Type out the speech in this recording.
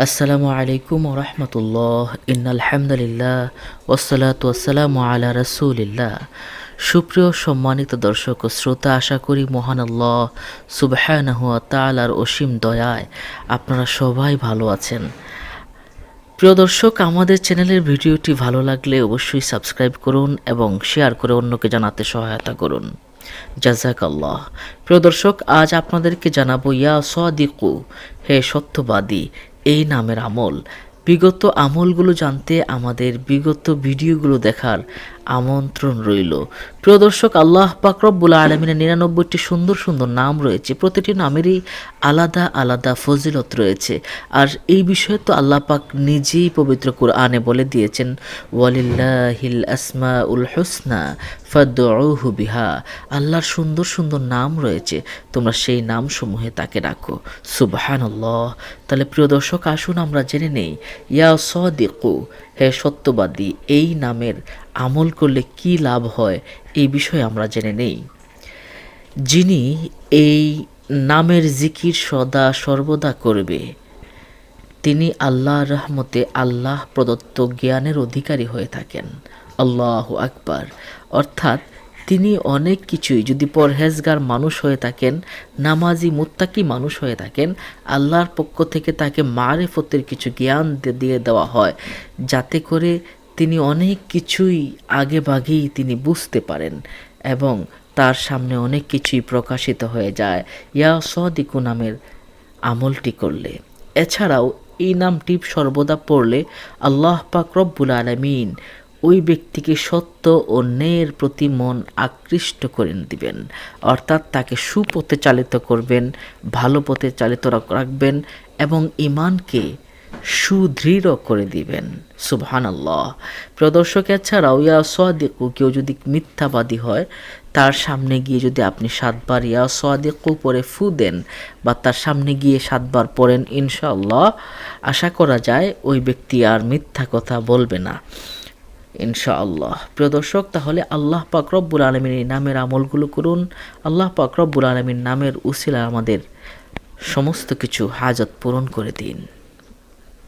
আসসালামু আলাইকুম ওয়া রাহমাতুল্লাহ। ইন্নাল হামদুলিল্লাহ ওয়াসসালাতু ওয়াসসালামু আলা রাসূলিল্লাহ। সুপ্রিয় সম্মানিত দর্শক ও শ্রোতা, আশা করি মহান আল্লাহ সুবহানাহু ওয়া তাআলার অসীম দয়ায় আপনারা সবাই ভালো আছেন। প্রিয় দর্শক, আমাদের চ্যানেলের ভিডিওটি ভালো লাগলে অবশ্যই সাবস্ক্রাইব করুন এবং শেয়ার করে অন্যকে জানাতে সহায়তা করুন। জাযাকাল্লাহ। প্রিয় দর্শক, আজ আপনাদেরকে জানাবো ইয়া সাদিকু, হে সত্যবাদী, এই নামের আমল। বিগত আমলগুলো জানতে আমাদের বিগত ভিডিওগুলো দেখার আমন্ত্রণ রইল। প্রিয় দর্শক, আল্লাহ পাক রব্বুল আলামিনের ৯৯টি সুন্দর সুন্দর নাম রয়েছে। প্রতিটি নামেরই আলাদা আলাদা ফজিলত রয়েছে। আর এই বিষয়ে তো আল্লাহ পাক নিজেই পবিত্র কুরআনে বলে দিয়েছেন, ওয়ালিল্লাহিল আসমাউল হুসনা ফাদউহু বিহা। আল্লাহর সুন্দর সুন্দর নাম রয়েছে, তোমরা সেই নামসমূহে তাকে ডাকো। সুবহানাল্লাহ। তাহলে প্রিয় দর্শক, আসুন আমরা জেনে নেই ইয়া সাদিকু, হে সত্যবাদী, এই নামের আমল করলে কি লাভ হয় এই বিষয়ে আমরা জেনে নেই। যিনি এই নামের জিকির সদা সর্বদা করবে, তিনি আল্লাহর রহমতে আল্লাহ প্রদত্ত জ্ঞানের অধিকারী হয়ে থাকেন। আল্লাহু আকবার। অর্থাৎ তিনি অনেক কিছুই, যদি পরহেজগার মানুষ হয়ে থাকেন, নামাজি মুত্তাকি মানুষ হয়ে থাকেন, আল্লাহর পক্ষ থেকে তাকে মারিফতের কিছু জ্ঞান দিয়ে দেওয়া হয়, যাতে করে তিনি অনেক কিছুই আগে ভাগেই তিনি বুঝতে পারেন এবং তার সামনে অনেক কিছুই প্রকাশিত হয়ে যায় ইয়া সাদিকু নামের আমলটি করলে। এছাড়াও এই নামটি সর্বদা পড়লে আল্লাহ পাক রব্বুল আলামিন ওই ব্যক্তিকে সত্য ও ন্যায়ের প্রতি মন আকৃষ্ট করে দিবেন। অর্থাৎ তাকে সুপথে চালিত করবেন, ভালো পথে চালিত রাখবেন এবং ঈমানকে সুদৃঢ় করে দিবেন। সুবহানাল্লাহ। প্রিয় দর্শক, এছাড়াও ইয়া সাদিকু, কেউ যদি মিথ্যাবাদী হয়, তার সামনে গিয়ে যদি আপনি ৭ বার ইয়া সাদিকু পরে ফু দেন বা তার সামনে গিয়ে ৭ বার পড়েন, ইনশাআল্লাহ আশা করা যায় ওই ব্যক্তি আর মিথ্যা কথা বলবে না, ইনশাআল্লাহ। প্রিয় দর্শক, তাহলে আল্লাহ পাক রব্বুল আলামিনের এই নামের আমলগুলো করুন। আল্লাহ পাক রব্বুল আলামিন নামের উসিলায় আমাদের সমস্ত কিছু হাজত পূরণ করে দিন।